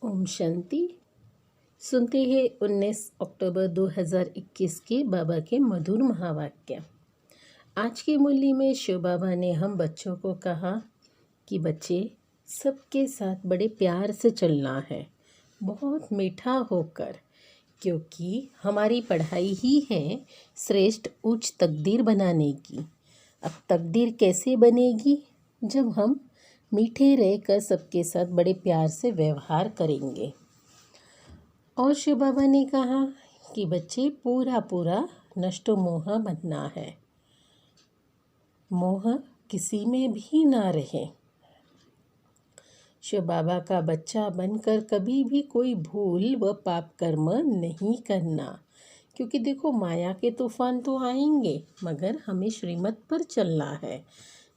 ओम शांति। सुनते हैं 19 अक्टूबर 2021 के बाबा के मधुर महावाक्य। आज की मुरली में शिव बाबा ने हम बच्चों को कहा कि बच्चे सबके साथ बड़े प्यार से चलना है, बहुत मीठा होकर, क्योंकि हमारी पढ़ाई ही है श्रेष्ठ उच्च तकदीर बनाने की। अब तकदीर कैसे बनेगी? जब हम मीठे रहकर सबके साथ बड़े प्यार से व्यवहार करेंगे। और शिव बाबा ने कहा कि बच्चे पूरा नष्ट मोह बनना है, मोह किसी में भी ना रहे। शिव बाबा का बच्चा बनकर कभी भी कोई भूल व पाप कर्म नहीं करना, क्योंकि देखो माया के तूफान तो आएंगे, मगर हमें श्रीमत पर चलना है।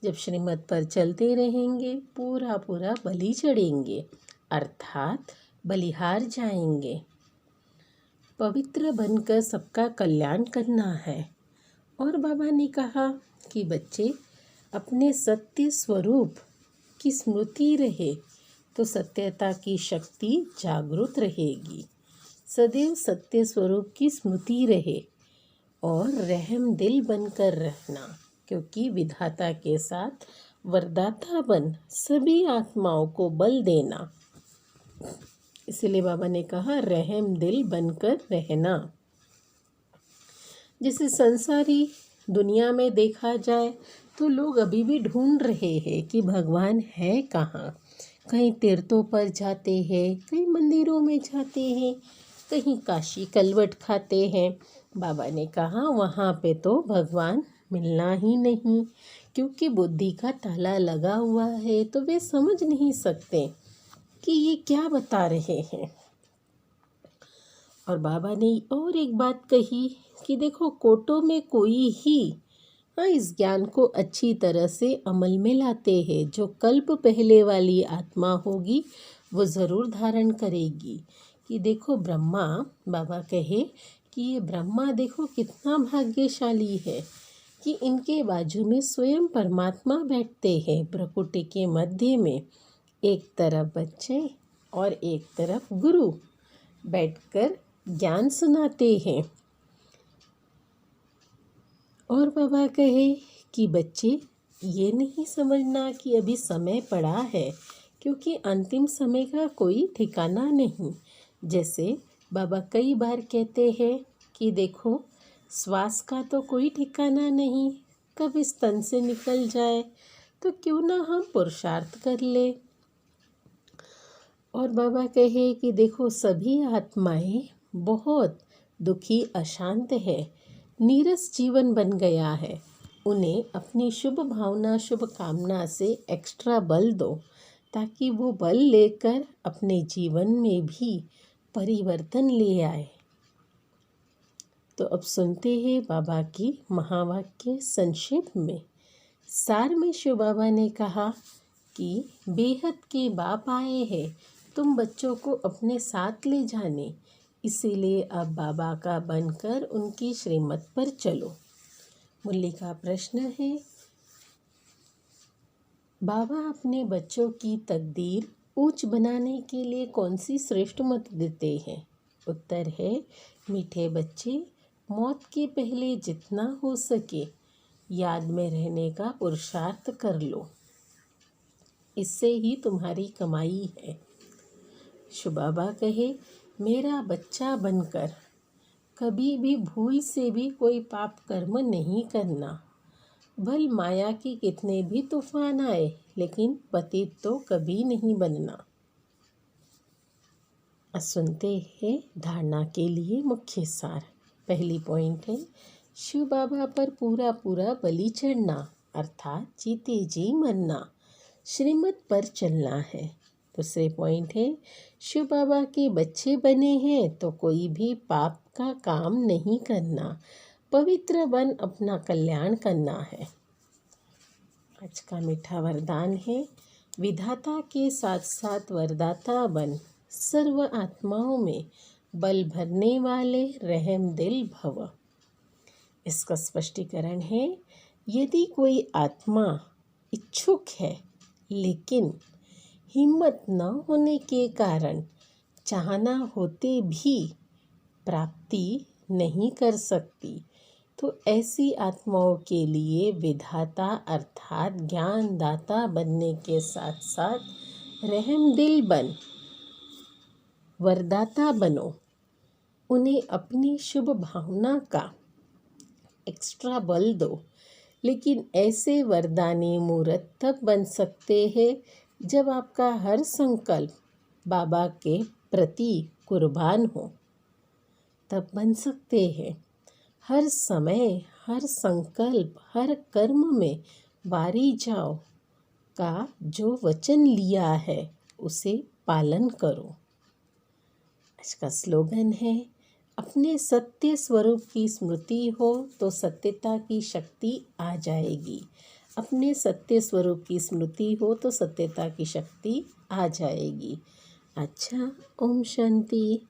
जब श्रीमत पर चलते रहेंगे पूरा बलि चढ़ेंगे, अर्थात बलिहार जाएंगे। पवित्र बनकर सबका कल्याण करना है। और बाबा ने कहा कि बच्चे अपने सत्य स्वरूप की स्मृति रहे तो सत्यता की शक्ति जागृत रहेगी। सदैव सत्य स्वरूप की स्मृति रहे और रहम दिल बनकर रहना, क्योंकि विधाता के साथ वरदाता बन सभी आत्माओं को बल देना। इसलिए बाबा ने कहा रहम दिल बनकर रहना। जैसे संसारी दुनिया में देखा जाए तो लोग अभी भी ढूंढ रहे हैं कि भगवान है कहाँ। कहीं तीर्थों पर जाते हैं, कहीं मंदिरों में जाते हैं, कहीं काशी कलवट खाते हैं। बाबा ने कहा वहाँ पे तो भगवान मिलना ही नहीं, क्योंकि बुद्धि का ताला लगा हुआ है, तो वे समझ नहीं सकते कि ये क्या बता रहे हैं। और बाबा ने और एक बात कही कि देखो कोटों में कोई ही इस ज्ञान को अच्छी तरह से अमल में लाते हैं। जो कल्प पहले वाली आत्मा होगी वो ज़रूर धारण करेगी। कि देखो ब्रह्मा, बाबा कहे कि ये ब्रह्मा देखो कितना भाग्यशाली है कि इनके बाजू में स्वयं परमात्मा बैठते हैं, प्रकृति के मध्य में। एक तरफ बच्चे और एक तरफ गुरु बैठकर ज्ञान सुनाते हैं। और बाबा कहे कि बच्चे ये नहीं समझना कि अभी समय पड़ा है, क्योंकि अंतिम समय का कोई ठिकाना नहीं। जैसे बाबा कई बार कहते हैं कि देखो श्वास का तो कोई ठिकाना नहीं, कब इस तन से निकल जाए, तो क्यों ना हम पुरुषार्थ कर ले। और बाबा कहे कि देखो सभी आत्माएं बहुत दुखी अशांत है, नीरस जीवन बन गया है। उन्हें अपनी शुभ भावना शुभ कामना से एक्स्ट्रा बल दो, ताकि वो बल लेकर अपने जीवन में भी परिवर्तन ले आए। तो अब सुनते हैं बाबा की महावाक्य संक्षेप में। सार में शिव बाबा ने कहा कि बेहद के बाप आए हैं तुम बच्चों को अपने साथ ले जाने, इसीलिए अब बाबा का बनकर उनकी श्रीमत पर चलो। मुरली का प्रश्न है, बाबा अपने बच्चों की तकदीर ऊंच बनाने के लिए कौन सी श्रेष्ठ मत देते हैं? उत्तर है, मीठे बच्चे मौत के पहले जितना हो सके याद में रहने का पुरुषार्थ कर लो, इससे ही तुम्हारी कमाई है। शिव बाबा कहे मेरा बच्चा बनकर कभी भी भूल से भी कोई पाप कर्म नहीं करना। भल माया की कितने भी तूफान आए, लेकिन पतित तो कभी नहीं बनना। सुनते हैं धारणा के लिए मुख्य सार। पहली पॉइंट है शिव बाबा पर पूरा बलि चढ़ना, अर्थात जीते जी मरना, श्रीमत पर चलना है। दूसरे पॉइंट है शिव बाबा के बच्चे बने हैं तो कोई भी पाप का काम नहीं करना, पवित्र बन अपना कल्याण करना है। आज का मीठा वरदान है, विधाता के साथ साथ वरदाता बन सर्व आत्माओं में बल भरने वाले रहम दिल भव। इसका स्पष्टीकरण है, यदि कोई आत्मा इच्छुक है लेकिन हिम्मत न होने के कारण चाहना होते भी प्राप्ति नहीं कर सकती। तो ऐसी आत्माओं के लिए विधाता अर्थात ज्ञानदाता बनने के साथ साथ रहमदिल बन वरदाता बनो। उन्हें अपनी शुभ भावना का एक्स्ट्रा बल दो। लेकिन ऐसे वरदानी मूर्त तब बन सकते हैं जब आपका हर संकल्प बाबा के प्रति कुर्बान हो, तब बन सकते हैं। हर समय, हर संकल्प, हर कर्म में वारी जाओ का जो वचन लिया है उसे पालन करो। आज का स्लोगन है, अपने सत्य स्वरूप की स्मृति हो तो सत्यता की शक्ति आ जाएगी। अपने सत्य स्वरूप की स्मृति हो तो सत्यता की शक्ति आ जाएगी। अच्छा, ओम शांति।